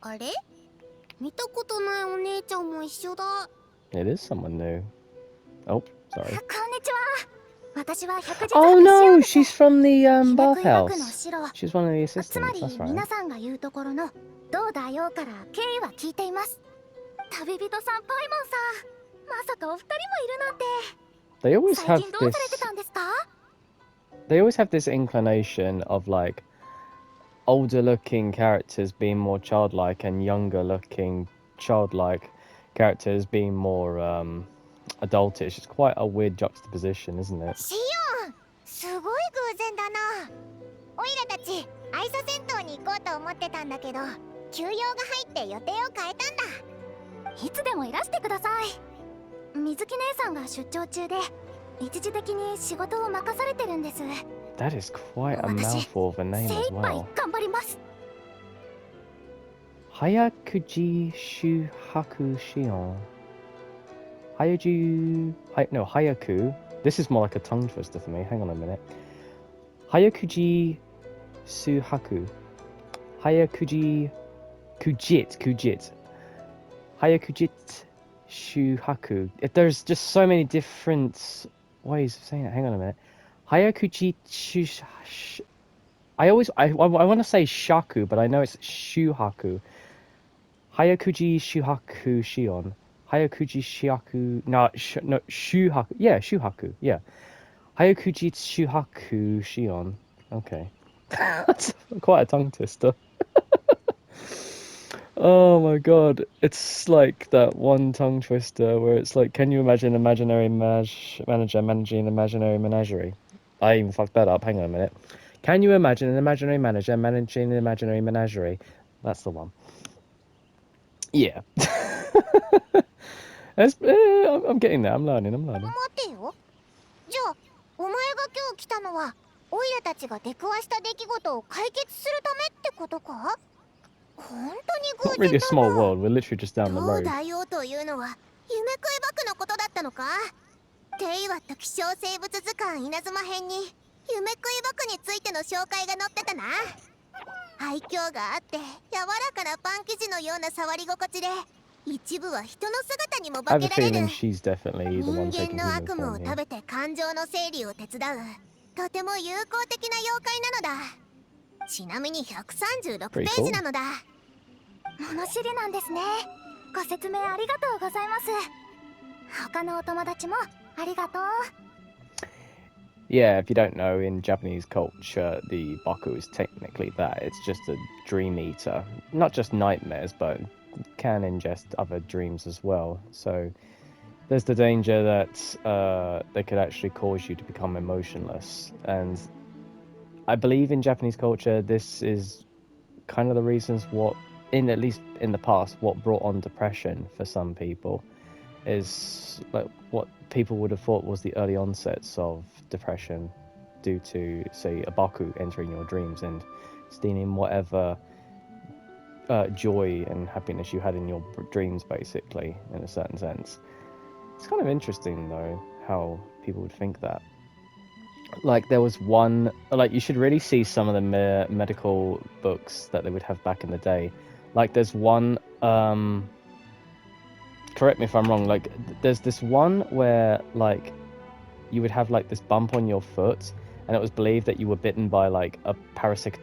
あれ？見たことないお姉ちゃんも一緒だ。 It is someone new. Oh, sorry. こんにちは。私は百日 Oh 博士 no, です。 she's from the 姫食い学の bathhouse. 城。 She's one of the つま assistants, り that's right. 皆さんが言うところのどうだよから経緯は聞いています。旅人さんパイモンさん、まさかお二人もいるなんて。 They always 最 have 近どうされて this たんですか？ they always have this inclination of like older looking characters being more childlike and younger looking childlike characters being more adultish. It's quite a weird juxtaposition, isn't it? シオン、すごい偶然だな。オイラたち愛想銭湯に行こうと思ってたんだけど、休養が入って予定を変えたんだ。いつでもいらしてください。水木姉さんが出張中で一時的に仕事を任されてるんです。 That is quite a mouthful of a name 精 as 一杯 well. 頑張ります。 Hayakuji Shuhaku Shion. Hayaku. This is more like a tongue twister for me. Hang on a minute. Hayakuji Suhaku. Hayakuji Kujit. Hayakujit Shuhaku. There's just so many different ways of saying it. Hang on a minute. Hayakuji I want to say shaku, but I know it's shuhaku. Hayakuji shuhaku shion. Hayakuji shuhaku. No, shuhaku. Yeah, shuhaku. Yeah. Hayakuji shuhaku shion. Okay. That's quite a tongue twister. Oh my god. It's like that one tongue twister where it's like, can you imagine an imaginary manager managing an imaginary menagerie? I even fucked that up. Hang on a minute. Can you imagine an imaginary manager managing an imaginary menagerie? That's the one. Yeah. I'm getting there. I'm learning. 待てよ。じゃあお前が今日来たのはオイラたちが出くわした出来事を解決するためってことか？本当に Not 偶 really a 然 small だな。 world. We're literally just down the どう road. だよというのは夢食いバクのことだったのか？テイワット希少生物図鑑稲妻編に夢食いバクについての紹介が載ってたな。愛嬌があって柔らかなパン生地のような触り心地で、一部は人の姿にも I 化 have a けられ feeling る。 she's definitely the 人 one 間 taking の human 悪夢を form 食 here. べて感情の整理を手伝うとても有効的な妖怪なのだ。ちなみに136ページなのだ。物知りなんですね。ご説明ありがとうございます。他のお友達もありがとう。 Yeah, if you don't know, in Japanese culture, the Baku is technically that. It's just a dream eater. Not just nightmares, but can ingest other dreams as well. So there's the danger that they could actually cause you to become emotionless. And I believe in Japanese culture, this is kind of the reasons what, at least in the past, what brought on depression for some people. Is like what people would have thought was the early onsets of depression due to, say, a Baku entering your dreams and stealing whatever joy and happiness you had in your dreams, basically, in a certain sense. It's kind of interesting, though, how people would think that. Like, there was one, like, you should really see some of the medical books that they would have back in the day. Like, there's one, correct me if I'm wrong, like there's this one where like you would have like this bump on your foot and it was believed that you were bitten by like a parasitic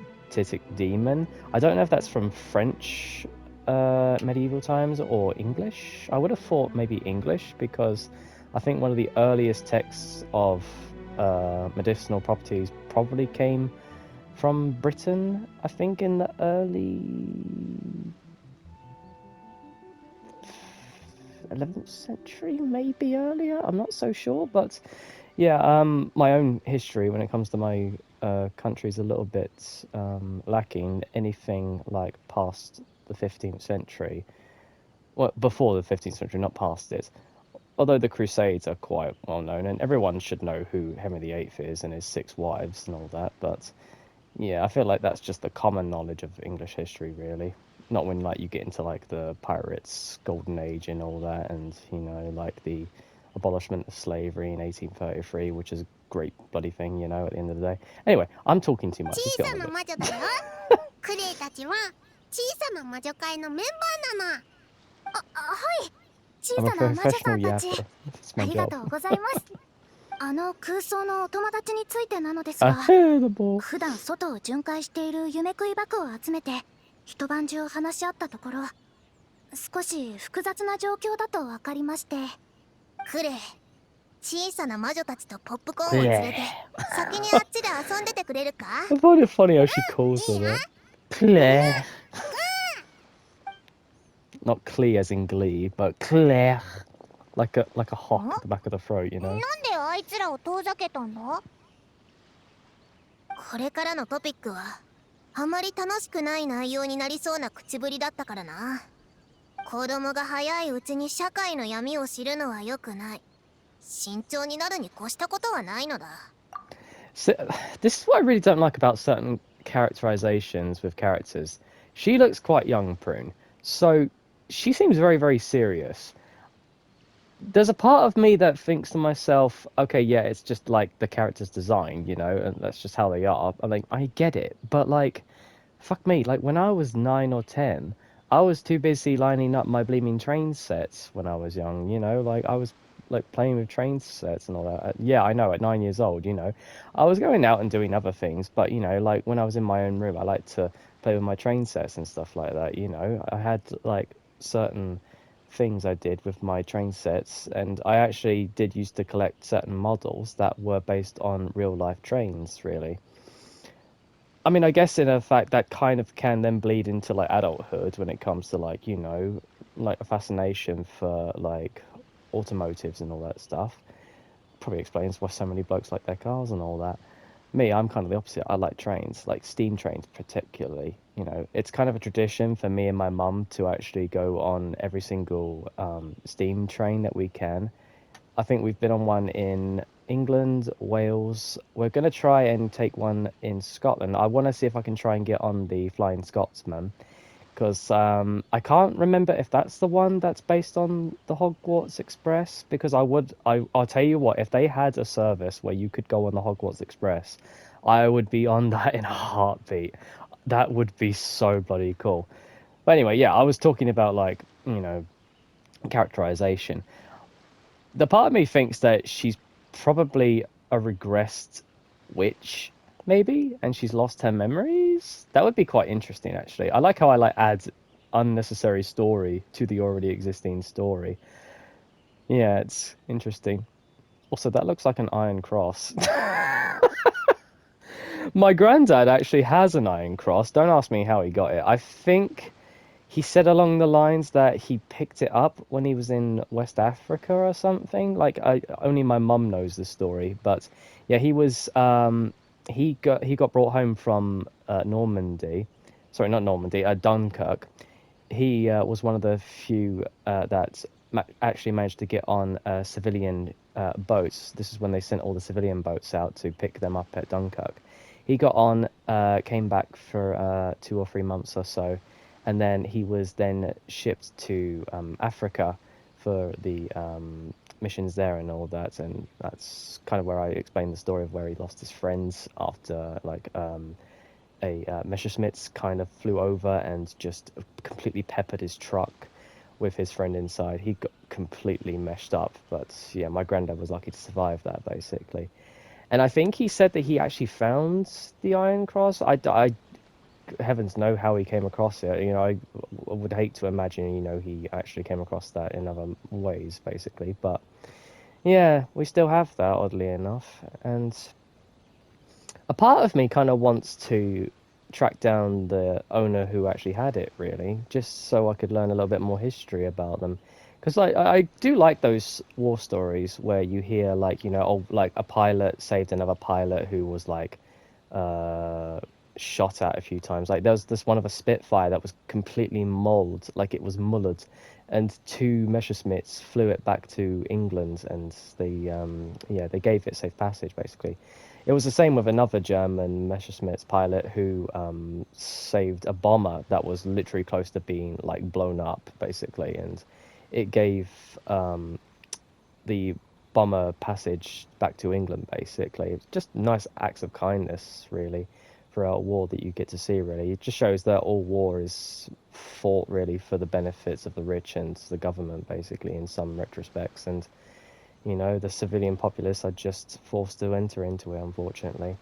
demon. I don't know if that's from French medieval times or English. I would have thought maybe English, because I think one of the earliest texts of medicinal properties probably came from Britain, I think in the early 11th century, maybe earlier. I'm not so sure, but yeah, my own history when it comes to my country is a little bit lacking. Anything like past the 15th century, well, before the 15th century, not past it. Although the Crusades are quite well known, and everyone should know who Henry VIII is and his 6 wives and all that, but Yeah, I feel like that's just the common knowledge of English history, really. Not when like you get into like the pirates' golden age and all that, and like the abolishment of slavery in 1833, which is a great bloody thing, at the end of the day. Anyway, I'm talking too 小 much. Let's get on さな with it. 魔女だよ。クレイたちは小さな魔女会のメンバーなの。はい。小 I'm a さな魔女さ professional んたち、 yapper. It's あ my りが job. とうございます。空想のお友達についてなのですが、 Terrible. 普段外を巡回している夢食いバクを集めて一晩中話し合ったところ、少し複雑な状況だと分かりまして。クレイ、小さな魔女たちとポップコーンを連れて先にあっちで遊んでてくれるか？ I find it funny how she calls her that. Claire. Not Clee as in Glee, but Claire. Like a hawk at the back of the throat, なんであいつらを遠ざけたんだ？これからのトピックはあまり楽しくない内容になりそうな口ぶりだったからな。子供が早いうちに社会の闇を知るのは良くない。慎重になるに越したことはないのだ。 So, this is what I really don't like about certain characterizations with characters. She looks quite young, Prune. So she seems very, very serious. There's a part of me that thinks to myself, okay, yeah, it's just like the character's design, and that's just how they are. I get it, but like, fuck me, like when I was 9 or 10, I was too busy lining up my bleeding train sets when I was young, like I was like playing with train sets and all that. Yeah, I know, at 9 years old, I was going out and doing other things, but like when I was in my own room, I liked to play with my train sets and stuff like that, I had like certain things I did with my train sets, and I actually did used to collect certain models that were based on real life trains, really. I mean, I guess in a fact that kind of can then bleed into like adulthood when it comes to like, like a fascination for like automotives and all that stuff. Probably explains why so many blokes like their cars and all that. Me, I'm kind of the opposite. I like trains, like steam trains particularly. It's kind of a tradition for me and my mum to actually go on every single steam train that we can. I think we've been on one in England, Wales. We're going to try and take one in Scotland. I want to see if I can try and get on the Flying Scotsman, because I can't remember if that's the one that's based on the Hogwarts Express. Because I'll tell you what, if they had a service where you could go on the Hogwarts Express, I would be on that in a heartbeat. That would be so bloody cool. But anyway, yeah, I was talking about like, characterization. The part of me thinks that she's probably a regressed witch, maybe, and she's lost her memories. That would be quite interesting, actually. I like how I like add unnecessary story to the already existing story. Yeah, it's interesting. Also, that looks like an iron cross. My granddad actually has an iron cross. Don't ask me how he got it. I think he said along the lines that he picked it up when he was in West Africa or something. Like only my mum knows the story, but yeah, he got brought home from Normandy. Sorry, not Normandy, Dunkirk. He was one of the few that actually managed to get on civilian boats. This is when they sent all the civilian boats out to pick them up at Dunkirk. He got on, came back for 2 or 3 months or so, and then he was then shipped to Africa for the missions there and all that. And that's kind of where I explained the story of where he lost his friends after like a Messerschmitt kind of flew over and just completely peppered his truck with his friend inside. He got completely meshed up, but yeah, my granddad was lucky to survive that, basically. And I think he said that he actually found the Iron Cross. I heavens know how he came across it. I would hate to imagine, he actually came across that in other ways, basically. But yeah, we still have that, oddly enough. And a part of me kind of wants to track down the owner who actually had it, really, just so I could learn a little bit more history about them. Because I do like those war stories where you hear like, like a pilot saved another pilot who was like shot at a few times. Like there was this one of a Spitfire that was completely mauled, like it was mullered, and two Messerschmitts flew it back to England, and they gave it safe passage basically. It was the same with another German Messerschmitt pilot who saved a bomber that was literally close to being like blown up basically, and it gave the bomber passage back to England basically. It's just nice acts of kindness really throughout war that you get to see really. It just shows that all war is fought really for the benefits of the rich and the government basically in some retrospects, and you know the civilian populace are just forced to enter into it unfortunately.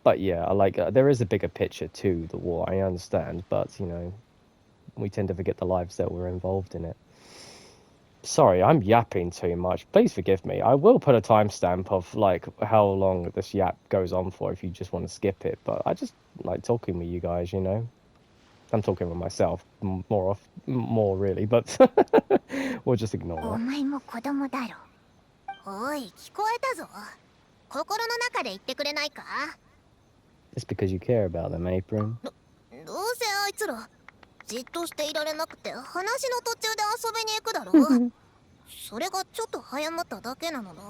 But yeah, I like there is a bigger picture to the war, I understand, but you know we tend to forget the lives that were involved in it. Sorry, I'm yapping too much. Please forgive me. I will put a timestamp of like how long this yap goes on for if you just want to skip it. But I just like talking with you guys, you know. I'm talking with myself more really, but we'll just ignore お it. 前も子供だろ。おい、聞こえたぞ。心の中で言ってくれないか？ It's because you care about them, Apron. どうせあいつらじっとしていられなくて話の途中で遊びに行くだろ。それがちょっと早まっただけなのな。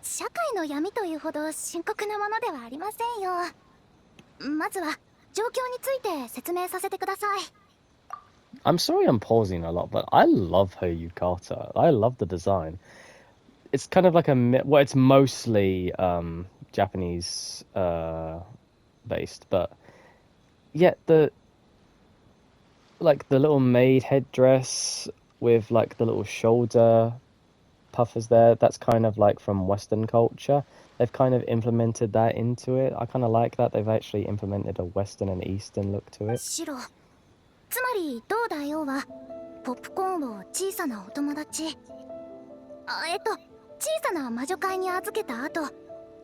社会の闇というほど深刻なものではありませんよ。まずは状況について説明させてください。I'm sorry I'm pausing a lot, but I love her yukata. I love the design. It's kind of like well, it's mostly Japanese based, but yet the little maid headdress with like the little shoulder puffers there, that's kind of like from Western culture. They've kind of implemented that into it. I kind of like that. They've actually implemented a Western and Eastern look to it. 白。つまりどうだよはポップコーンを小さなお友達小さな魔女会に預けた後、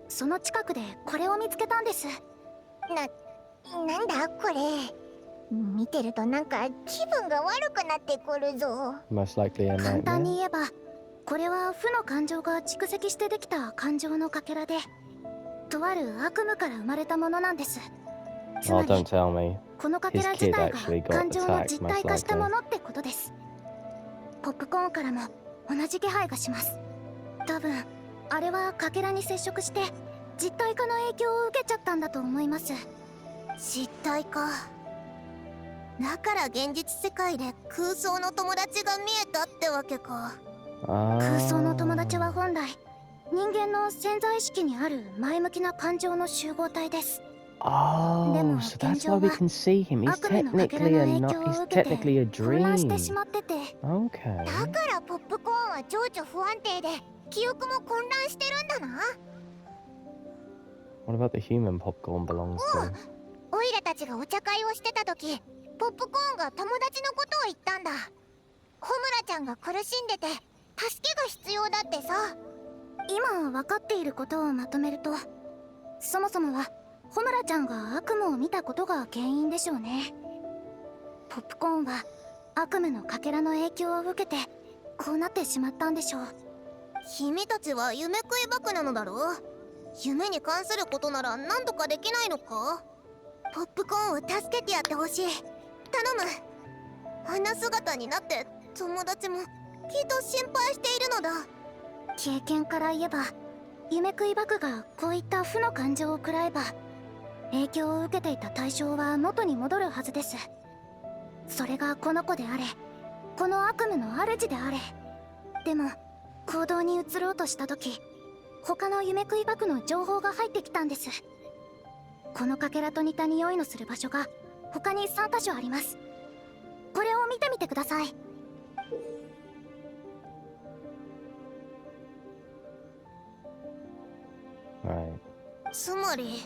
その近くでこれを見つけたんです。なんだこれ。見てるとなんか気分が悪くなってくるぞ。 Most likely a 簡単 nightmare. に言えばこれは負の感情が蓄積してできた感情のかけらで、とある悪夢から生まれたものなんです。つま Oh, り don't tell me. このかけら His 自 kid 体 actually が got 感情の attacked, 実体 most 化した likely. ものってことです。ポップコーンからも同じ気配がします。多分あれはかけらに接触して実体化の影響を受けちゃったんだと思います。実体化だから現実世界で空想の友達が見えたってわけか。空想の友達は本来人間の潜在意識にある前向きな感情の集合体です。 Oh, so that's why we can see him. He's technically a dream. Okay. だからポップコーンは情緒不安定で記憶も混乱してるんだな。 What about the human popcorn belongs to? オイラたちがお茶会をしてた時、ポップコーンが友達のことを言ったんだ。ホムラちゃんが苦しんでて助けが必要だってさ。今分かっていることをまとめると、そもそもはホムラちゃんが悪夢を見たことが原因でしょうね。ポップコーンは悪夢のかけらの影響を受けてこうなってしまったんでしょう。君たちは夢食いバカなのだろう。夢に関することなら何とかできないのか。ポップコーンを助けてやってほしい。頼む。あんな姿になって友達もきっと心配しているのだ。経験から言えば夢食いバカがこういった負の感情を食らえば影響を受けていた対象は元に戻るはずです。それがこの子であれ、この悪夢の主であれ。でも行動に移ろうとした時、他の夢食いバクの情報が入ってきたんです。このかけらと似た匂いのする場所が他に3カ所あります。これを見てみてください。Right. つまり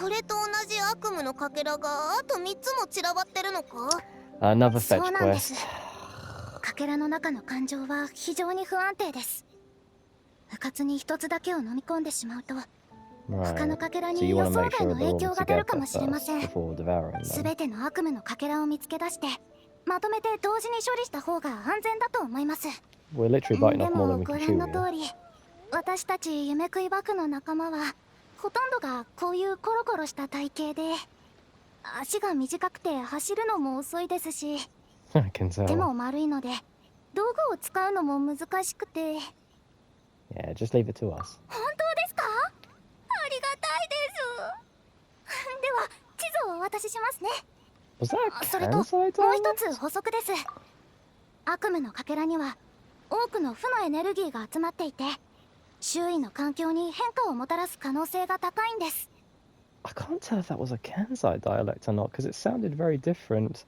これと同じ悪夢のかけらがあと3つも散らばってるのか。 Another そ fetch うなんです。 quest. かけらの中の感情は非常に不安定です。うかつに一つだけを飲み込んでしまうと他の Right. かけら So に you 予 want 想 to make 外 sure の they're 影 all 響が出る together かもしれま first せん。 before devouring them. すべての悪夢のかけらを見つけ出してまとめて同時に処理した方が安全だと思います。 We're literally biting で off more も than we ご can 覧 chew. の通り私たち夢食いバクの仲間はほとんどがこういうコロコロした体型で足が短くて走るのも遅いですし I can 手 tell. も丸いので道具を使うのも難しくて。 Yeah, just leave it to us. 本当ですか？ありがたいです。では地図をお渡ししますね。 Was that それともう Kansai 一 dialect? つ補足です。悪夢のかけらには多くの負のエネルギーが集まっていて、周囲の環境に変化をもたらす可能性が高いんです。 I can't tell if that was a Kansai dialect or not because it sounded very different.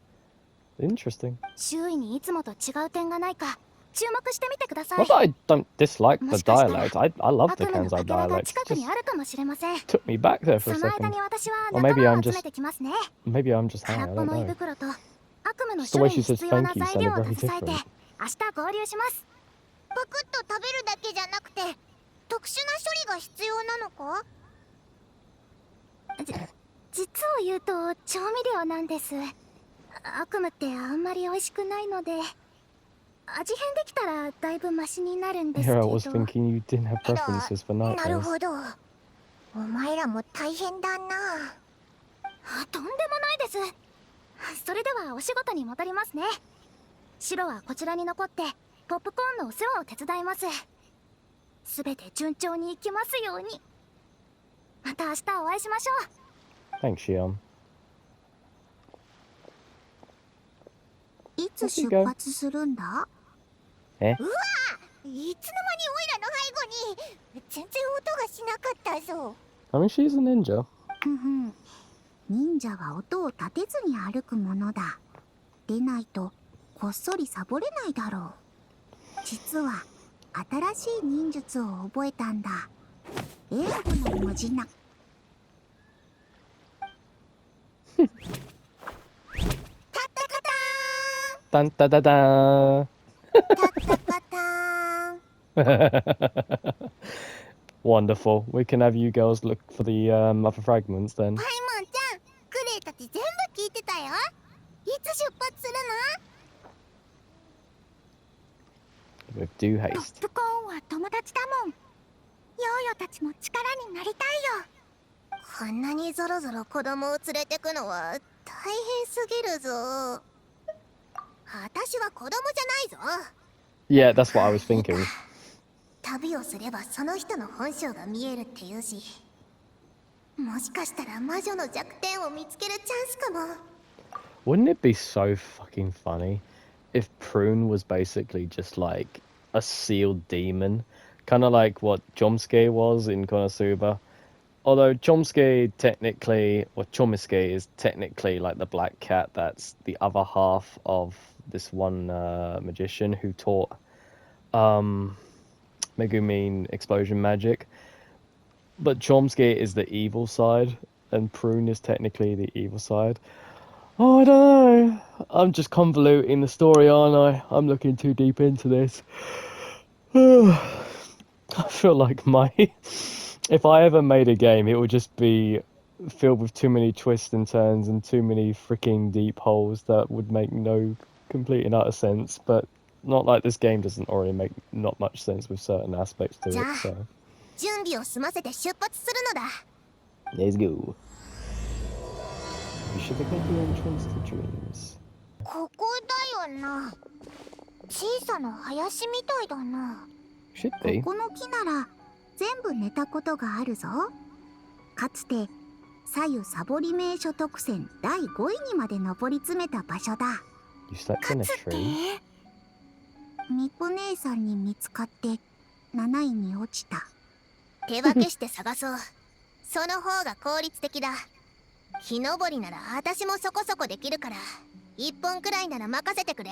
Interesting. 周囲にいつもと違う点がないか注目してみてください。 Not that I don't dislike the もしかしたら dialect. I love 悪 the 夢の Kansai かけらが dialect. 近 It くに just あるかもしれません。 took me back there for そ a の間 second. に私は Or 仲 maybe 間 I'm を集め just てきますね。 maybe I'm just high. 空 I っぽ don't の胃 know. 袋と悪夢の Just the 処 way 理 she に says 必要な thank you 材料 sounded を very 携えて different. 明日合流します。パクッと食べるだけじゃなくて特殊な処理が必要なのか？実を言うと調味料なんです。悪夢ってあんまり美味しくないので、味変できたらだいぶマシになるんですけ Here I ど。 was thinking you didn't have preferences for なる nightmares. ほど。お前らも大変だな。とんでもないです。それではお仕事に戻りますね。白はこちらに残ってポップコーンのお世話を手伝います。すべて順調にいきますように。また明日お会いしましょう。 Thanks, Shion. いつ Off you 出 go. 発するんだ？ Eh? うわ！いつの間にオイラの背後に全然音がしなかったぞ。 I mean, she's a ninja. 忍者は音を立てずに歩くものだ。でないとこっそりサボれないだろう。実は新しい忍術を覚えたんだ。英語の文字な。タッタカタ Dun da da da. ーン、タッタカターン。 Wonderful. We can have you girls look for the other fragments then. パイモンちゃん、クレイたち全部聞いてたよ。いつ出発するの？ With due ポッ haste. プコーンは友達だもん。ヨーヨたちの力になりたいよ。こんなにぞろぞろ子供を連れてくのは大変すぎるぞ。私は子供じゃないぞ。 Yeah, that's what I was thinking. 旅をすればその人の本性が見えるって言うし、もしかしたら魔女の弱点を見つけるチャンスかも。 Wouldn't it be so fucking funny if Prune was basically just like a sealed demon? Kind of like what Chomsky was in Konosuba. Although Chomsky technically, or Chomiske is technically like the black cat that's the other half of this one magician who taught Megumin explosion magic. But Chomsky is the evil side, and Prune is technically the evil side. Oh, I don't know. I'm just convoluting the story, aren't I? I'm looking too deep into this. I feel like if I ever made a game, it would just be filled with too many twists and turns and too many freaking deep holes that would make no complete and utter sense. But not like this game doesn't already make not much sense with certain aspects to it. So 準備を済ませて出発するのだ。 let's go. You should have got the entrance to dreams. ここだよな。小さな林みたいだな。 Should be. この木なら全部寝たことがあるぞ。かつて左右サボり名所特選第5位にまで上り詰めた場所だ。 You slept in a tree. ミコ姉さんに見つかって7位に落ちた。手分けして探そう。その方が効率的だ。木登りなら私もそこそこできるから1本くらいなら任せてくれ。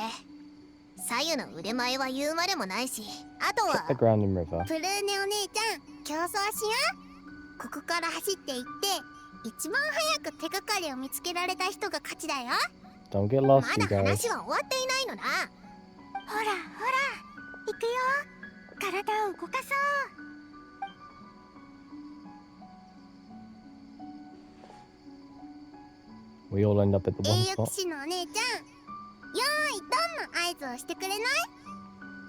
左右の腕前は言うまでもないし、あと Check the は ground in river. プルーネお姉ちゃん競争しよう。ここから走っていって一番早く手がかりを見つけられた人が勝ちだよ。 Don't get ま lost, you だ guys. 話は終わっていないのな。ほらほら行くよ。体を動かそう。 We all end up at the one 栄誉 spot. 騎士のお姉ちゃん、よーいドンの合図をしてくれない？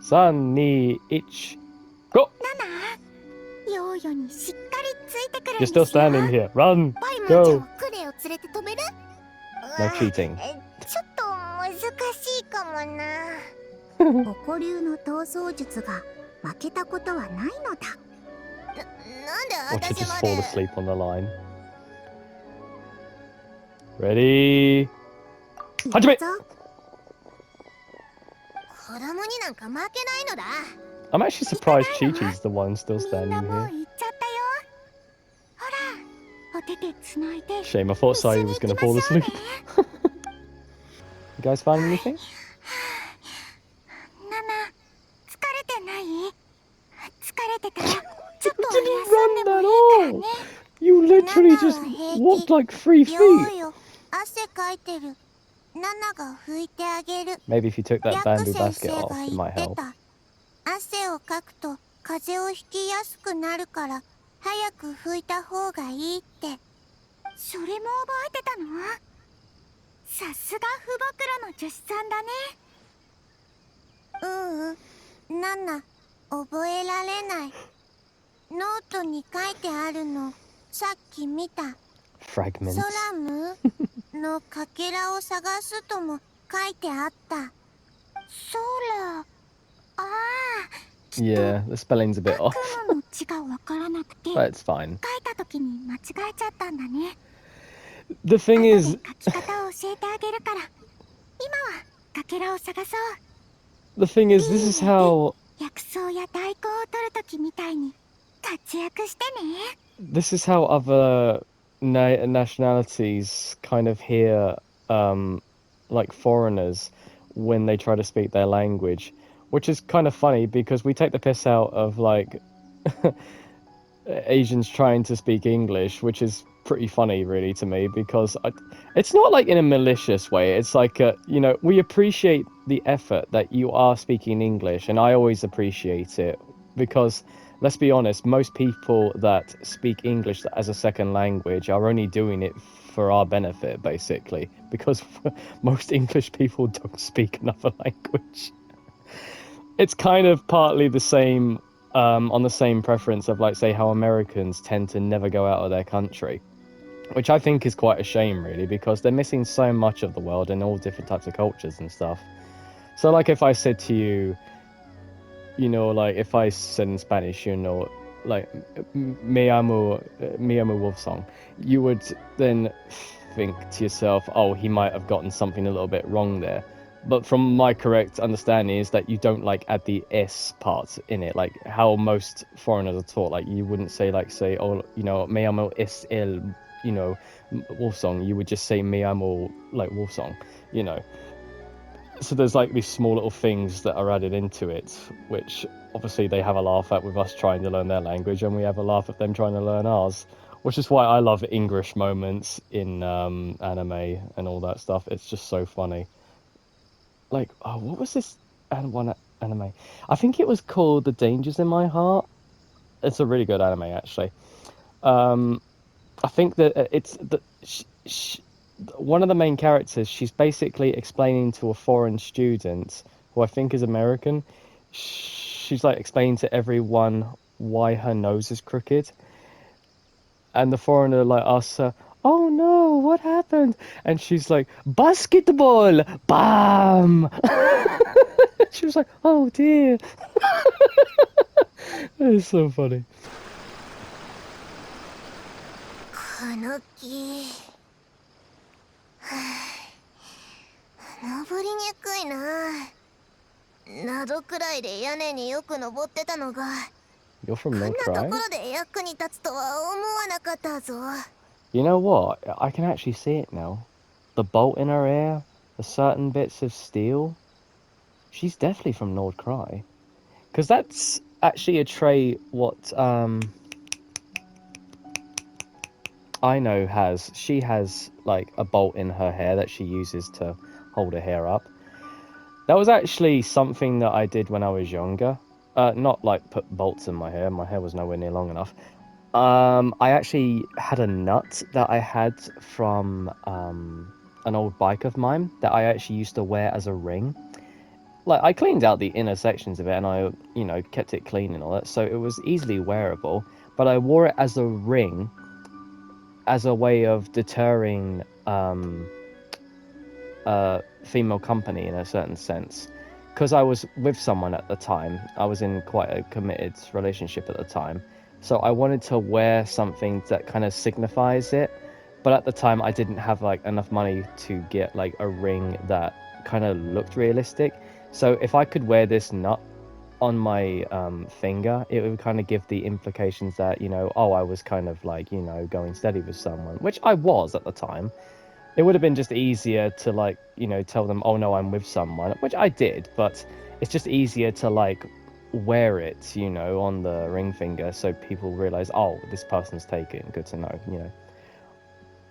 3, 2, 1, go! ヨーヨにしっかりついてくるん You're です still よ。 standing here. Run! パイモンちゃん Go! はクレイを連れて飛べる？ No cheating. ちょっと難しいかうな。お古流の逃走術が負けたことはないのだ。なん Or で to 私 just ま fall で。 asleep on the line. Ready? 行 Hajime! くぞ。子供になんか負けないのだ。 I'm actually surprised Qiqi's the one still みんな standing もう here. 行っちゃったよ。ほら、お手手つないで Shame, I thought 一緒 Sayu に was 行 going き to ま fall しょうね。 asleep. You guys find anything? ナナ、疲れてない？疲れてたらちょっと Didn't 休んでも run い at いから all! ね。 You literally ナ just ナは平 walked 気。 like 3よ feet! よ、汗かいてる。ナナが拭いてあげる。 Maybe if you took リ that ャック bamboo 先 basket 生 off, が it 言 might って help. た。汗をかくと風邪をひきやすくなるから早く拭いた方がいいって。それも覚えてたの？さすが父母の女子さんだね。ナナ、覚えられない。ノートに書いてあるのさっき見た。 Fragments. ソラムのかけらを探すとも書いてあった。ソラ、ああ、きっと Yeah, the spelling's a bit 悪 off. 夢の字がわからなくて書 But い it's fine. た時に間違えちゃったんだね。 The 後 thing で is, 書き方を教えてあげるから今はかけらを探そう。 the thing is, this is how 薬草や大根を取る時みたいに活躍してね。 this is how other nationalities kind of hear like foreigners when they try to speak their language, which is kind of funny because we take the piss out of like Asians trying to speak English, which is pretty funny really to me because it's not like in a malicious way. It's like you know, we appreciate the effort that you are speaking English, and I always appreciate it because let's be honest, most people that speak English as a second language are only doing it for our benefit, basically, because most English people don't speak another language. It's kind of partly the same on the same preference of, like, say, how Americans tend to never go out of their country, which I think is quite a shame, really, because they're missing so much of the world and all different types of cultures and stuff. So, like, if I said to you, you know, like, if I said in Spanish, you know, like, me amo Wolf Song, you would then think to yourself, oh, he might have gotten something a little bit wrong there. But from my correct understanding is that you don't, like, add the S part in it, like how most foreigners are taught. Like, you wouldn't say, like, say, oh, you know, me amo es el, you know, Wolf Song. You would just say me amo, like, Wolf Song, you know. So there's like these small little things that are added into it, which obviously they have a laugh at with us trying to learn their language, and we have a laugh at them trying to learn ours, which is why I love English moments in anime and all that stuff. It's just so funny. Like, oh, what was this one anime? I think it was called The Dangers in My Heart. It's a really good anime, actually. I think that it's the one of the main characters. She's basically explaining to a foreign student who I think is American. She's like explaining to everyone why her nose is crooked, and the foreigner like asks her, "Oh no, what happened?" And she's like, "Basketball, bam!" She was like, "Oh dear." It's so funny. この木登りにくいな。窓くらいで屋根によく登ってたのが You're こ from んな North と Korea? ころで役に立つとは思わなかったぞ。 You know what? I can actually see it now. The bolt in her ear, the certain bits of steel. She's definitely from Nord Cry. Because that's actually a trait what I know has. She has like a bolt in her hair that she uses to hold her hair up. That was actually something that I did when I was younger. Not like put bolts in my hair. My hair was nowhere near long enough. I actually had a nut that I had from an old bike of mine that I actually used to wear as a ring. Like, I cleaned out the inner sections of it and I, you know, kept it clean and all that, so it was easily wearable, but I wore it as a ring as a way of deterring female company in a certain sense. Because I was with someone at the time, I was in quite a committed relationship at the time, so I wanted to wear something that kind of signifies it, but at the time I didn't have like enough money to get like a ring that kind of looked realistic. So if I could wear this nut on my finger, it would kind of give the implications that, you know, oh, I was kind of like, you know, going steady with someone, which I was at the time. It would have been just easier to, like, you know, tell them, oh no, I'm with someone, which I did, but it's just easier to like wear it, you know, on the ring finger so people realize, oh, this person's taken. Good to know, you know.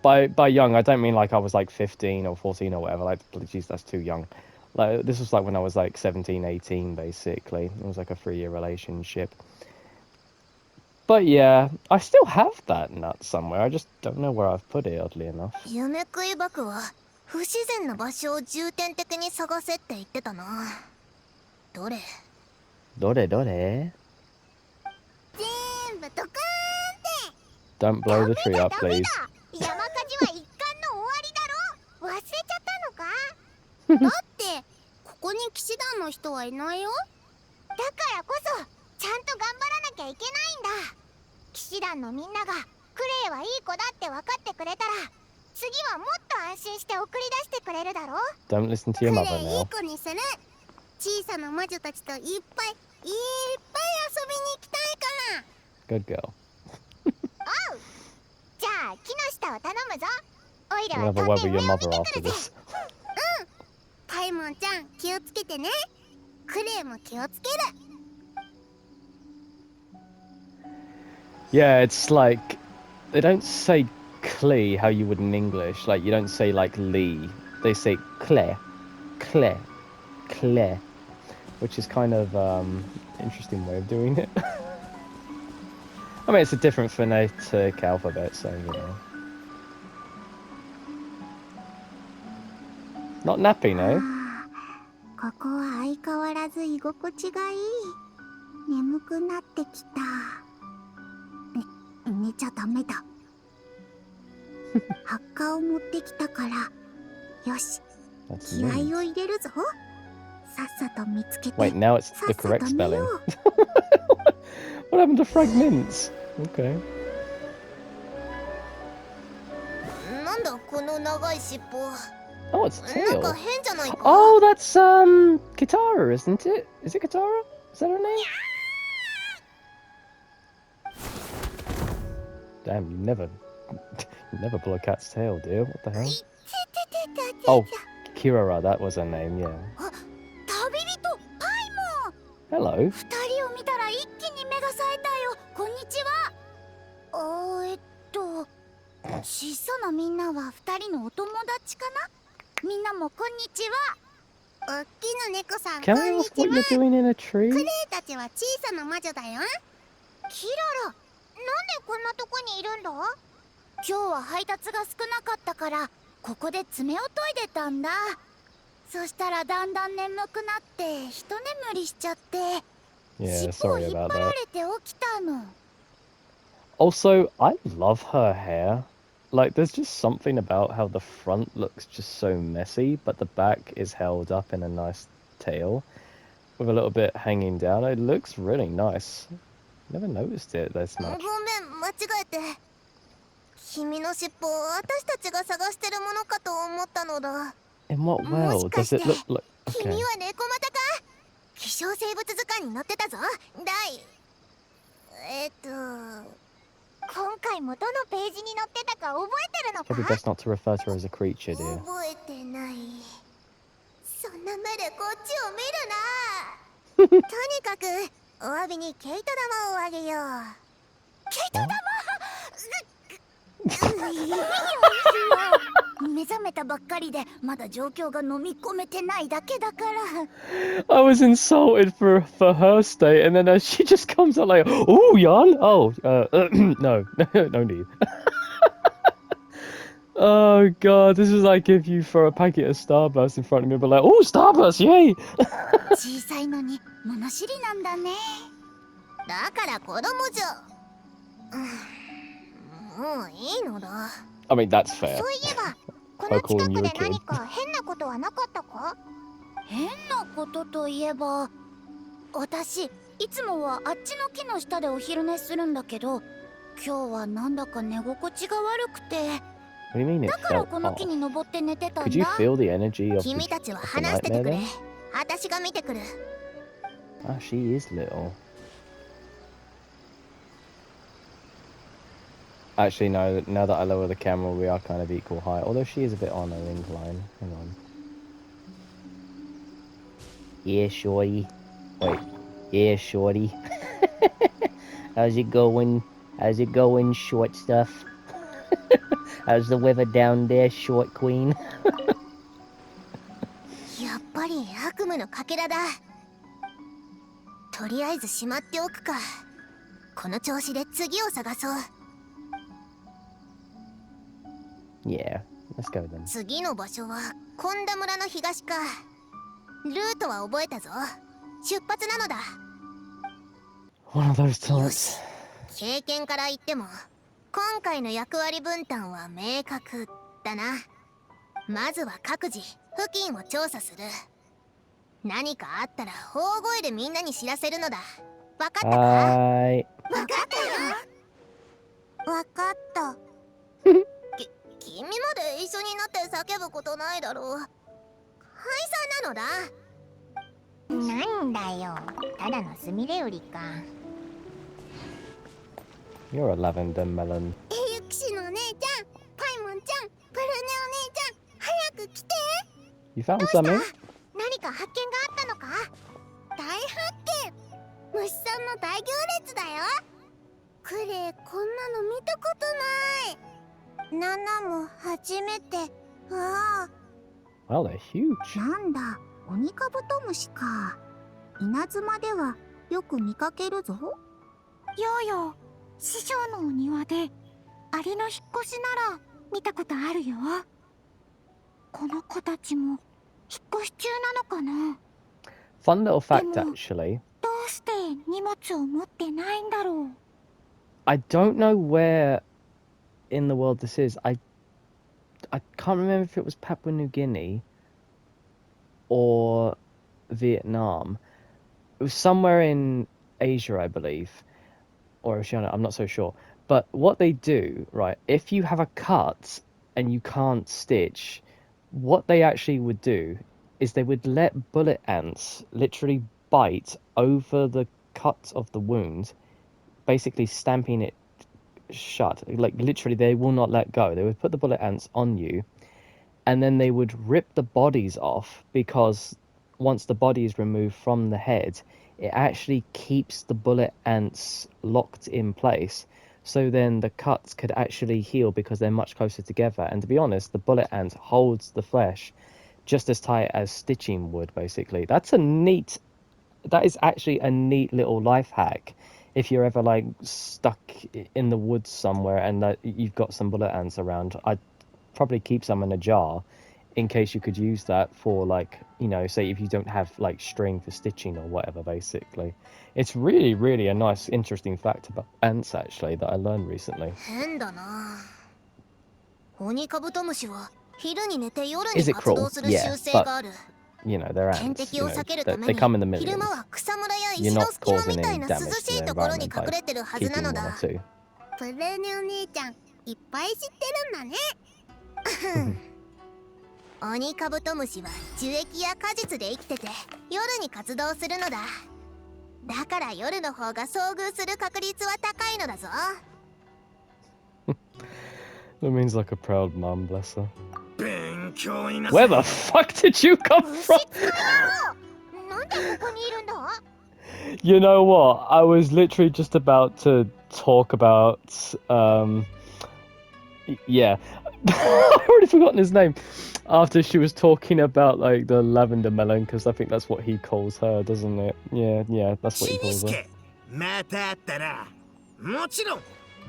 By young, I don't mean like I was like 15 or 14 or whatever. Like, geez, that's too young. Like, this was like when I was like 17, 18, basically. It was like a 3-year relationship. But yeah, I still have that nut somewhere. I just don't know where I've put it, oddly enough. 夢食いバクは不自然な場所を重点的に探せって言ってたな。どれ？どれ？全部ドカーンって。 Don't blow the tree up, please. 山火事は一巻の終わりだろ。忘れちゃったのか？だってここに騎士団の人はいないよ。だからこそちゃんと頑張らなきゃいけないんだ。騎士団のみんながクレイはいい子だって分かってくれたら、次はもっと安心して送り出してくれるだろ。 Don't listen to ク your レ mother イいい now. 子にする。小さな魔女たちといっぱいいっぱい遊びに行きたいから。 Good girl. おう。じゃあ木の下を頼むぞ。オイラ I'll は have a 飛ん word で with 上 your を見 mother てく after るぜ。this. パイモンちゃん気をつけてね。クレイも気をつける。 Yeah, it's like they don't say Clee how you would in English. Like, you don't say like Lee. They say Claire, Claire, Claire, which is kind of interesting way of doing it. I mean, it's a different phonetic alphabet, so you know. Not nappy, no. ここは相変わらず居心地がいい。眠くなってきた。寝ちゃダメだ。発火を持ってきたから、よし、 That's 気合 me. を入れるぞ。さっさと見つけて、 Wait, now it's さ the っさ correct と寝 spelling. よう。 What happened to fragments? Okay. なんだこの長い尻尾。 Oh, it's なん tail. か変じゃないか。 Oh, that's Kitara, isn't it? Is it Kitara? Is that her name? Damn, you never pull a cat's tail, dear. What the hell? いてててててて。 Oh, Kirara, that was her name, yeah. 旅人パイモン。 Hello. 二人を見たら一気に目が冴えたよ。こんにちは。小さなみんなは二人のお友達かな。みんなもこんにちは。おっきな猫さん、 Can こ I んに ask ち what は。 you're doing in a tree? クレイたちは小さな魔女だよ。キララ、なんでこんなとこにいるんだ？今日は配達が少なかったからここで爪を研いでたんだ。そしたらだんだん眠くなって一眠りしちゃって、 Yeah, 尻尾を sorry 引っ about 張ら that. れて起きたの。 Also, I love her hair. Like, there's just something about how the front looks just so messy, but the back is held up in a nice tail with a little bit hanging down. It looks really nice. Never noticed it this ごめ much. ん、間違えて。君の尻尾、私たちが探してるものかと思ったのだ。 In what も world しか does して it look like? 君 Okay. は猫股か？希少生物図鑑に載ってたぞ。今回もどのページに載ってたか覚えてるの Probably か？ best not to refer to her as a creature, dear. 覚えてない。そんな目でこっちを見るな。とにかくお詫びに毛糸玉をあげよう。毛糸玉。目覚めたばっかりでまだ状況が飲み込めてないだけだから。 I was insulted for her state, and then she just comes out like, "Oh, Jan. Oh, no, no need." Oh god, this is like if you throw a packet of Starburst in front of me, but like, "Oh, Starburst, yay!" 小さいのに物知りなんだね。だから子供じゃ。もういいのだ。 I mean, that's fair. そういえばこ her calling you a で kid. 何か変なことはなかったか？変なことといえば、私いつもはあっちの木の下でお昼寝するんだけど、今日はなんだか寝心地が悪くて、 What do you mean it だから felt この木 off? に登って寝てたん Could you だ。 feel the energy of 君 the, たちは of the 話してて nightmare くれ。 then? 私が見てくる。 Ah, she is little. Actually, no, now that I lower the camera, we are kind of equal height. Although she is a bit on her incline. Hang on. Yeah, shorty. Wait. Yeah, shorty. How's it going? How's it going, short stuff? How's the weather down there, short queen? やっぱり悪夢のかけらだ。とりあえずしまっておくか。この調子で次を探そう。 Yeah, let's go then. 次の場所は本田村の東か。ルートは覚えたぞ。出発なのだ。 One of those よ times. し。経験から言っても今回の役割分担は明確だな。まずは各自付近を調査する。何かあったら大声でみんなに知らせるのだ。わかったか？ Hi. わかったよ。わかった。君まで一緒になって叫ぶことないだろう。解散なのだ。なんだよ。ただのすみれ売りか。 You're a lavender melon. ゆきしのお姉ちゃん、パイモンちゃん、ブルネお姉ちゃん、早く来て。 You found どうした？ something? 何か発見があったのか？大発見。虫さんの大行列だよ。クレイ、こんなの見たことない。ナナも初めて。わあ。 Well, they're huge. なんだ、オニカブトムシか。稲妻ではよく見かけるぞ。ようよ、師匠のお庭でアリの引っ越しなら見たことあるよ。この子たちも引っ越し中なのかな。 Fun little fact, Demo. actually. どうして荷物を持ってないんだろう。 I don't know where in the world this is. I can't remember if it was Papua New Guinea or Vietnam. It was somewhere in Asia, I believe, or Oceania. I'm not so sure. But what they do, right? If you have a cut and you can't stitch, what they actually would do is they would let bullet ants literally bite over the cut of the wound, basically stamping it shut. Like literally, they will not let go. They would put the bullet ants on you, and then they would rip the bodies off, because once the body is removed from the head, it actually keeps the bullet ants locked in place. So then the cuts could actually heal because they're much closer together. And to be honest, the bullet ant holds the flesh just as tight as stitching would, basically. That is actually a neat little life hack. If you're ever like stuck in the woods somewhere and you've got some bullet ants around, I'd probably keep some in a jar in case you could use that for, like, you know, say if you don't have like string for stitching or whatever, basically. It's really, really a nice, interesting fact about ants, actually, that I learned recently. 変だな。オニカブトムシは昼に寝て夜 Is に it 活動 cruel? する Yeah, 習性 but がある。 you know, they're 天 ants. 敵 You を know, 避けるた they, め they に come in the 昼間 millions. は草むらや You're 石の not 隙間 causing みたい any な damage 涼 to しい the ところに environment 隠 by れてるはずな keeping の one だ。 or two. プレネお姉ちゃん、いっぱい知ってるんだね。オニカブトムシは樹液や果実で生きてて夜に活動するのだ。だから夜の方が遭遇する確率は高いのだぞ。 That means like a proud mum, bless her. 勉強になる。 Where the fuck did you come 虫 from? 使い野郎。なんでここにいるんだ？ You know what? I was literally just about to talk about, yeah. I've already forgotten his name. After she was talking about like the lavender melon, because I think that's what he calls her, doesn't it? Yeah, that's what し he に calls す her. け、またあったな。もちろん、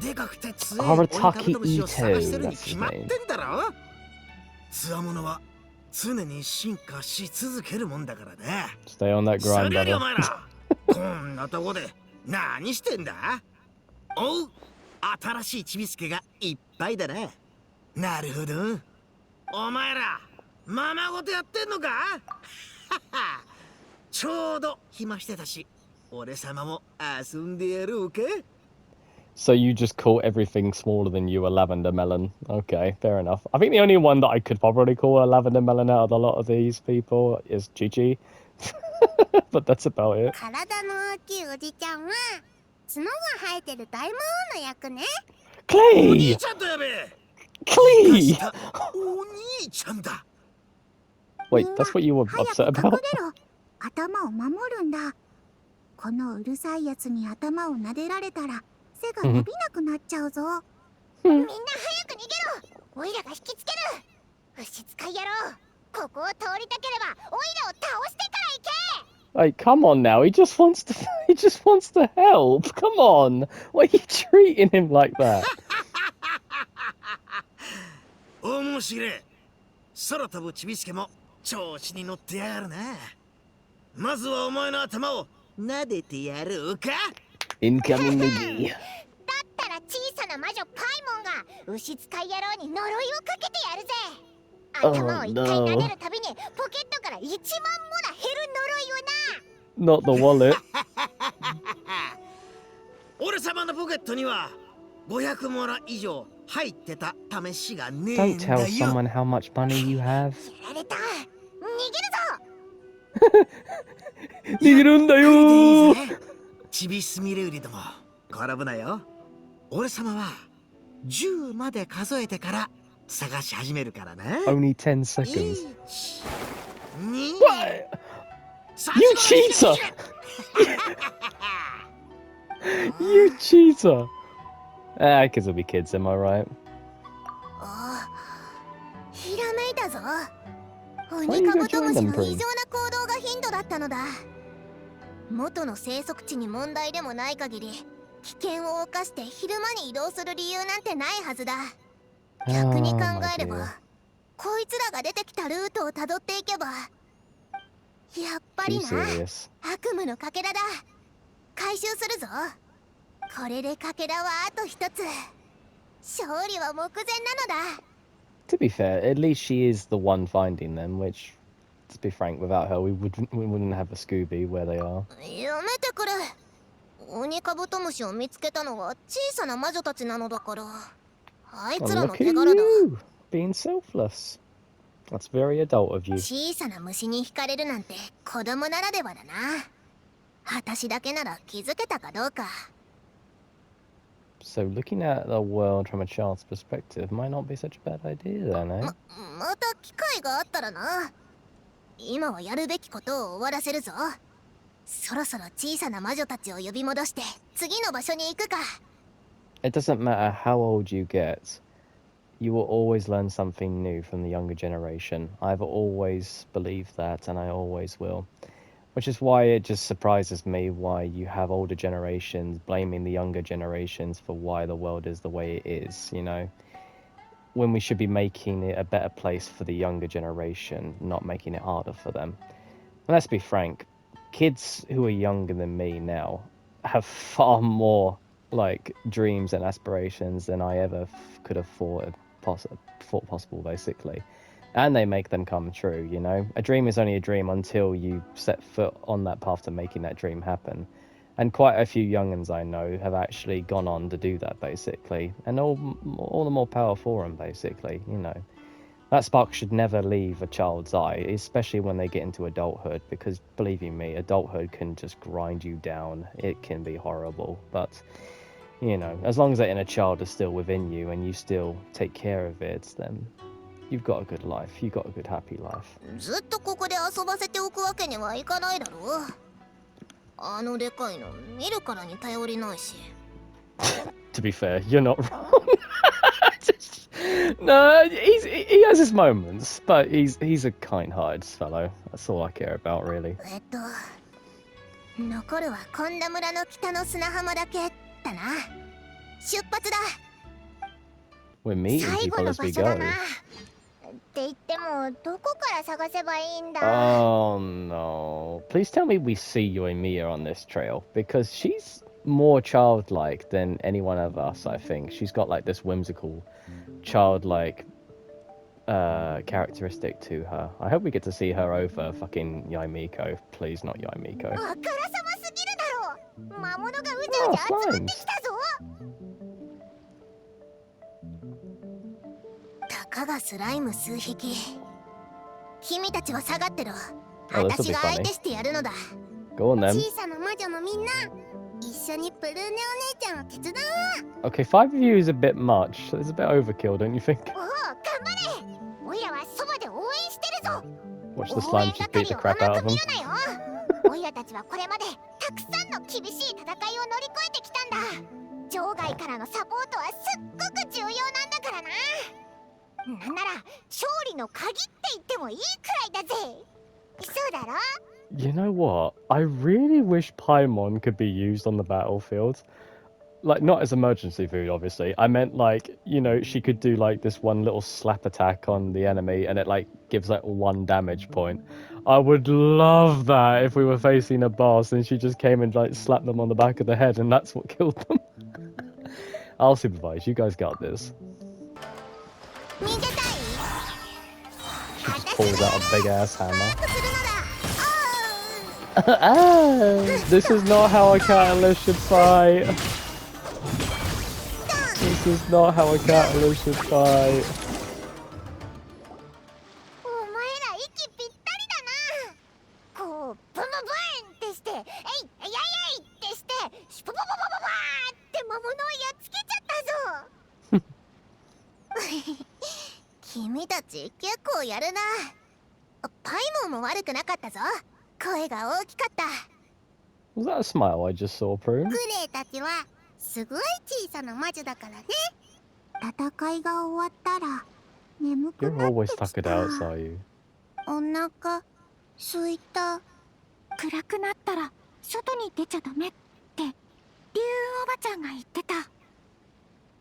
でかくて強い Arataki オニカブトムシを探してる Ito, に決まってんだろ。つわものは常に進化し続けるもんだからね。 Stay on that そ grind, れよりお brother. 前ら、こんなとこで何してんだ？おう、新しいちびすけがいっぱいだな。なるほど。お前らままごとやってんのかちょうど暇してたし、俺様も遊んでやろうか。 So you just call everything smaller than you a lavender melon. Okay, fair enough. I think the only one that I could probably call a lavender melon out of a lot of these people is Qiqi. But that's about it. 体の大きいおじちゃんは角が生えてる大魔王の役ね。お兄 Klee! ちゃんとやべ。 Klee! お兄ちゃんだ。 Wait, that's what you were 早く upset 隠 about? れろ。頭を守るんだ。このうるさいやつに頭を撫でられたら背が伸びなくなっちゃうぞ。みんな早く逃げろ。オイラが引きつける。牛使い野郎、ここを通りたければオイラを倒してから行け。 Like, come on now. He just wants to. He just wants to help. Come on. Why are you treating him like that? 面白い。空飛ぶちびすけも調子に乗ってやがるな。まずはお前の頭を撫でてやろうか。 Incoming Miggy. だったら小さな魔女パイモンが牛使い野郎に呪いをかけてやるぜ。頭を一回撫でるたびにポケットから1万モラ減る呪いをな。 Not the wallet. 俺様のポケットには500モラ以上入ってた試しがねえ Don't ん tell だよ。 someone how much money you have. やられた。逃げるぞ。ゆっくりでいいよぜ。ちびすみれ売りども転ぶなよ。俺様は10まで数えてから探し始めるからな。 Only 10 seconds. 2 What? You cheater! You cheater! Ah, kids will be kids, am I right? ああ、ひらめいたぞ。オ Why ニ you カ gonna ブト join ムシ them, の Prim? 異常な行動が頻度だったのだ。元の生息地に問題でもない限り危険を冒して昼間に移動する理由なんてないはずだ。逆に考 Oh, my えれば dear. こいつらが出てきたルートをたどっていけば、やっぱ Are り you な、 serious? 悪夢のかけらだ。回収するぞ。これでかけらはあと一つ。勝利は目前なのだ。 To be fair, at least she is the one finding them, which, to be frank, without her, we wouldn't have a Scooby where they are. やめてくれ。オニカブトムシを見つけたのは小さな魔女たちなのだから。あい Oh, つらの look 手 at 柄だ。 you! Being selfless. That's very adult of you. 小さな虫に惹かれるなんて子供ならではだな。私だけなら気づけたかどうか。 So looking at the world from a child's perspective might not be such a bad idea then, eh? また機会があったらな。今はやるべきことを終わらせるぞ。そろそろ小さな魔女たちを呼び戻して次の場所に行くか。 It doesn't matter how old you get, you will always learn something new from the younger generation. I've always believed that, and I always will. Which is why it just surprises me why you have older generations blaming the younger generations for why the world is the way it is, you know? When we should be making it a better place for the younger generation, not making it harder for them. And let's be frank, kids who are younger than me now have far more like dreams and aspirations than I ever could have thought possible, basically. And they make them come true, you know? A dream is only a dream until you set foot on that path to making that dream happen. And quite a few young'uns I know have actually gone on to do that, basically. And all the more power for them, basically, you know? That spark should never leave a child's eye, especially when they get into adulthood, because believe you me, adulthood can just grind you down. It can be horrible, but, you know, as long as that inner child is still within you and you still take care of it, then you've got a good life. You've got a good, happy life. ずっとここで遊ばせておくわけにはいかないだろう。あのでかいの見るからに頼りないし。 To be fair, you're not wrong. No, he has his moments, but he's a kind-hearted fellow. That's all I care about, really. 残るはこんな村の北の砂浜だけだな。出発だ。 We're meeting 最後 people の as 場 we 所だ go. な。って言ってもどこから探せばいいんだ。 Oh no. Please tell me we see Yoimiya on this trail, because she's more childlike than any one of us, I think. She's got like this whimsical, childlike characteristic to her. I hope we get to see her over fucking Yaimiko. Please, not Yaimiko. あからさますぎるだろ。魔物がうじゃう Oh, じゃ集まって flames. きたぞ。たかがスライム数匹。君たちは下がってろ。 Oh, this will 私 be が相手 funny. してやるのだ。 Go on then. 小さな魔女のみんな、一緒にプルーネお姉ちゃんを手伝おう。 Okay, 5 of you is a bit much. It's a bit overkill, don't you think? おお、頑張れ。おいらはそばで応援してるぞ。 Watch the 応 slime 援 just beat 係 the を crap 甘 out く of 見 him. るなよ。おいらたちはこれまでたくさんの厳しい戦いを乗り越えてきたんだ。場外からのサポートはすっごく重要なんだからな。なんなら勝利の鍵って言ってもいいくらいだぜ。そうだろ？ You know what? I really wish Paimon could be used on the battlefield. Like, not as emergency food, obviously. I meant, like, you know, she could do, like, this one little slap attack on the enemy and it, like, gives, like, 1 damage point. I would love that if we were facing a boss and she just came and, like, slapped them on the back of the head and that's what killed them. I'll supervise. You guys got this. 見せたい？ She just pulls out a big-ass hammer. するのだ。 Ah, this is not how a catalyst should fight. This is not how a catalyst should fight. お前ら息ぴったりだな。こうブンブンブンってして、えいやいやいってして、シュポポポポポポーって魔物をやっつけちゃったぞ。君たち結構やるな。パイモンも悪くなかったぞ。声が大きかった。 Was that a smile I just saw, Prune? クレイたちはすごい小さな魔女だからね。戦いが終わったら眠く You're なって always きた。 tuckered out, are you? お腹すいた。暗くなったら外に出ちゃダメって竜おばちゃんが言ってた。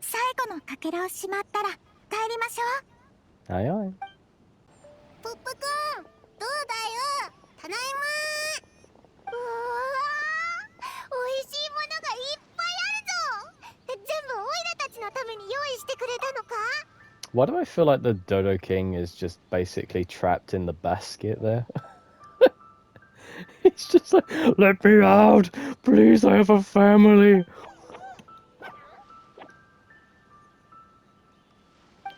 最後のかけらをしまったら帰りましょう。 Aye aye. ポップくんどうだよ。ただいま。うわー、美味しいものがいっぱいあるぞ。全部オイラたちのために用意してくれたのか？ Why do I feel like the Dodo King is just basically trapped in the basket there? It's just like, let me out! Please, I have a family!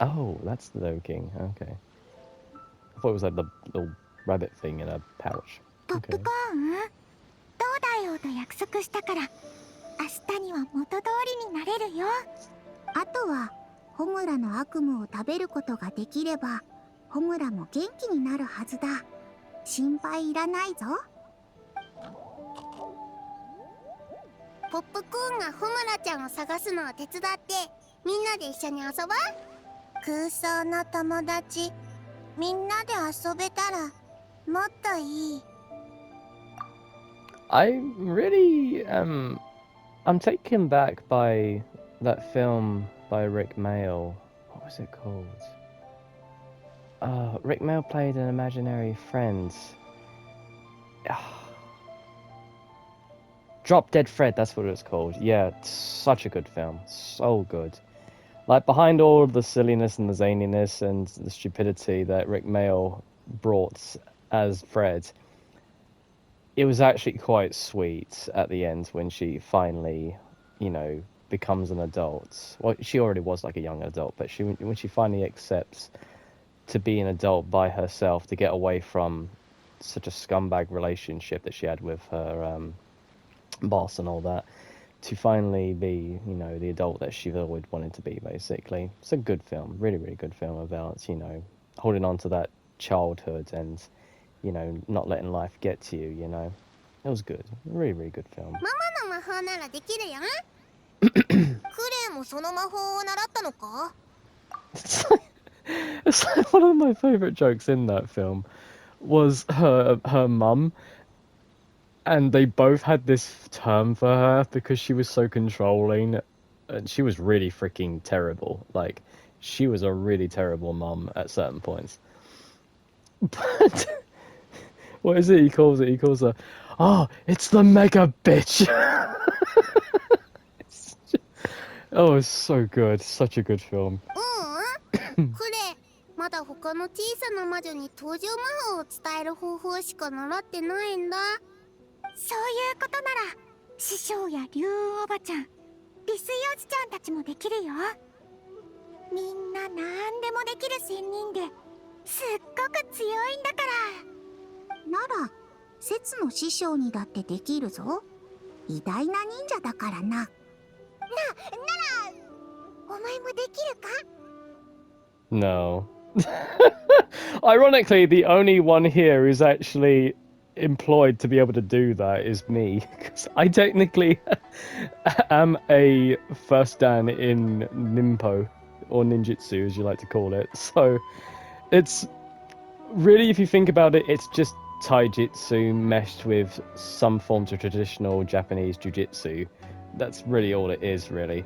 Oh, that's the Dodo King. Okay. I thought it was like the little rabbit thing in a pouch. ポップコーン、どうだよと約束したから明日には元通りになれるよ。あとはホムラの悪夢を食べることができればホムラも元気になるはずだ。心配いらないぞ。ポップコーンがホムラちゃんを探すのを手伝ってみんなで一緒に遊ぼう。空想の友達、みんなで遊べたらもっといい。 I really I'm taken back by that film by Rick Mail. What was it called? Rick Mail played an imaginary friend. Drop Dead Fred, that's what it was called. Yeah, such a good film. So good. Like, behind all of the silliness and the zaniness and the stupidity that Rick Mail brought as Fred, it was actually quite sweet at the end when she finally, you know, becomes an adult. Well, she already was like a young adult, but when she finally accepts to be an adult by herself, to get away from such a scumbag relationship that she had with her boss and all that, to finally be, you know, the adult that she's always wanted to be, basically. It's a good film, really, really good film about, you know, holding on to that childhood and, you know, not letting life get to you, you know. It was good. Really, really good film. ママの魔法ならできるよ。クレイもその魔法を習ったのか？ It's like one of my favourite jokes in that film was her mum, and they both had this term for her because she was so controlling, and she was really freaking terrible. Like, she was a really terrible mum at certain points. But what is it he calls it? He calls her, oh, it's the mega bitch. Oh, it's so good. Such a good film. クレイ、魔まだ他の小さな魔女に登場魔法を伝える方法しか習ってないんだ。そういうことなら師匠や竜王おばちゃん、美水おじちゃんたちもできるよ。みんななんでもできる仙人ですっごく強いんだから。なら節の師匠にだってできるぞ。偉大な忍者だからな。ならお前もできるか？ No. Ironically, the only one here who's actually employed to be able to do that is me, because I technically am a first dan in Nimpo, or ninjutsu as you like to call it. So it's really, if you think about it, it's just taijutsu meshed with some forms of traditional Japanese jujitsu. That's really all it is, really.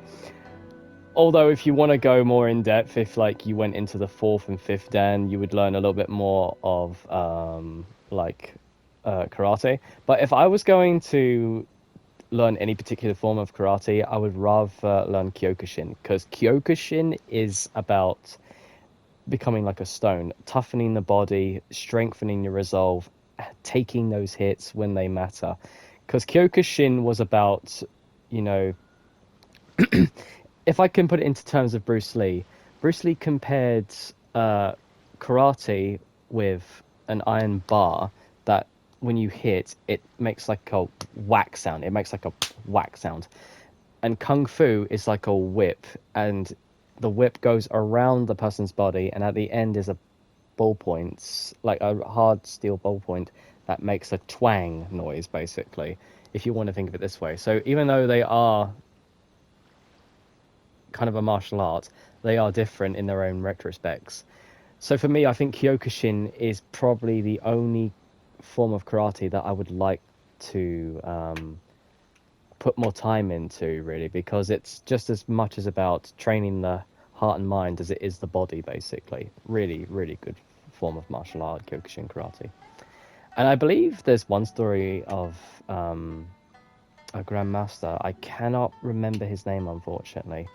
Although if you want to go more in depth, if like you went into the 4th and 5th dan, you would learn a little bit more of karate. But if I was going to learn any particular form of karate, I would rather learn Kyokushin, because Kyokushin is about becoming like a stone, toughening the body, strengthening your resolve, taking those hits when they matter. Because Kyokushin was about, you know, if I can put it into terms of Bruce Lee compared karate with an iron bar that when you hit, it makes like a whack sound. It makes like a whack sound. And Kung Fu is like a whip, and the whip goes around the person's body, and at the end is a ballpoint, like a hard steel ballpoint that makes a twang noise, basically, if you want to think of it this way. So even though they are kind of a martial art, they are different in their own retrospects. So for me, I think Kyokushin is probably the only form of karate that I would like to put more time into, really, because it's just as much as about training the heart and mind as it is the body, basically. Really, really good form of martial art, Kyokushin karate. And I believe there's one story of a grandmaster. I cannot remember his name, unfortunately,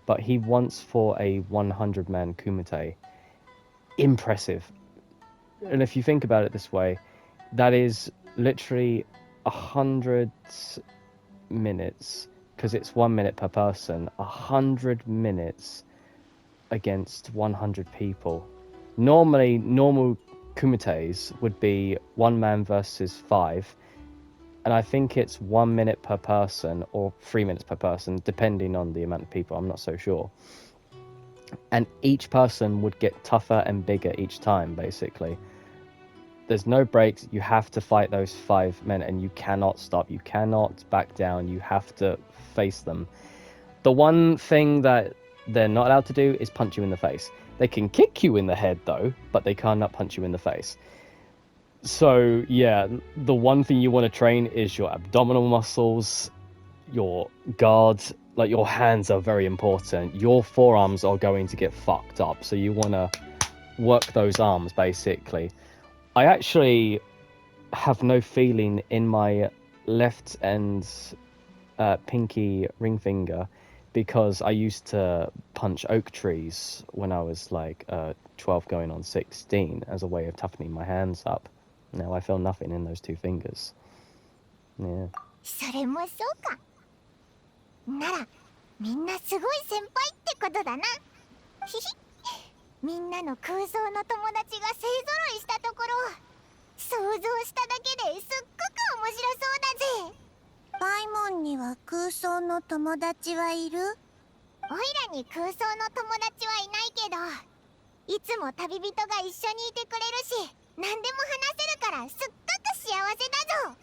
but he once fought a 100-man kumite. Impressive. And if you think about it this way, that is literally 100 minutes, because it's 1 minute per person, 100 minutes against 100 people. Normally, normal kumites would be 1 man versus 5, and I think it's 1 minute per person or 3 minutes per person, depending on the amount of people. I'm not so sure. And each person would get tougher and bigger each time, basically. There's no breaks. You have to fight those 5 men, and you cannot stop. You cannot back down. You have to face them. The one thing that they're not allowed to do is punch you in the face. They can kick you in the head, though, but they cannot punch you in the face. So, yeah, the one thing you want to train is your abdominal muscles, your guard. Like, your hands are very important. Your forearms are going to get fucked up, so you want to work those arms, basically. I actually have no feeling in my left and pinky ring finger, because I used to punch oak trees when I was like 12 going on 16 as a way of toughening my hands up. Now I feel nothing in those 2 fingers. Yeah. それもそうか。ならみんなすごい先輩ってことだな。ひひ。みんなの空想の友達が勢ぞろいしたところ、想像しただけですっごく面白そうだぜ。パイモンには空想の友達はいる？オイラに空想の友達はいないけど、いつも旅人が一緒にいてくれるし、何でも話せるからすっごく幸せだぞ。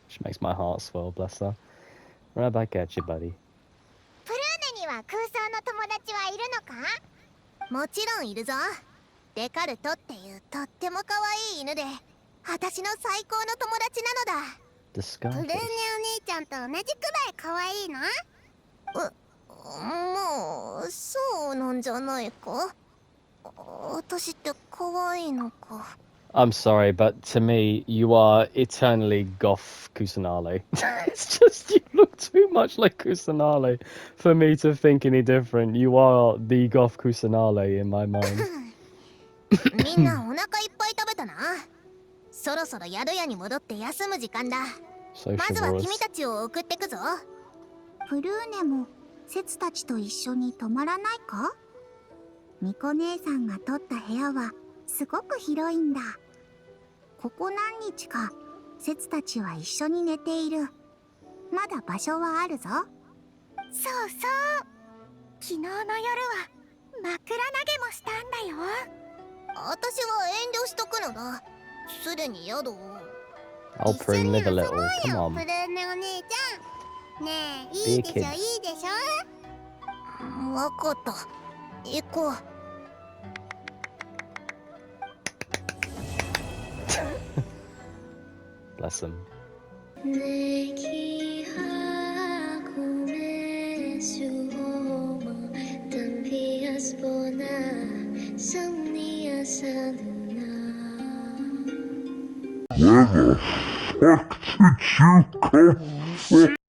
She makes my heart swell, bless her. Right back at you, buddy. プルーネには空想の友達はいるのか？もちろんいるぞ。デカルトっていうとっても可愛い犬で、私の最高の友達なのだ。プルーネお姉ちゃんと同じくらい可愛いな。もうそうなんじゃないか。私って可愛いのか。I'm sorry, but to me, you are eternally goth Kusanale. It's just you look too much like Kusanale for me to think any different. You are the goth Kusanale in my mind. みんなお腹いっぱい食べたな。そろそろ宿屋に戻って休む時間だ。 So まずは chivalrous. 君たちを送ってくぞ。プルーネもセツたちと一緒に泊まらないか？ミコ姉さんが取った部屋はすごく広いんだ。ここ何日かセツたちは一緒に寝ている。まだ場所はあるぞ。そうそう、昨日の夜は枕投げもしたんだよ。私は遠慮しとくのだ。すでに宿を。 I'll prune live a little. Come on. プルーネお姉ちゃん。ねえ、 Be い a いでしょ、 kid. いいでしょ。わかった。行こう。Bless him. Where the fuck did you come from?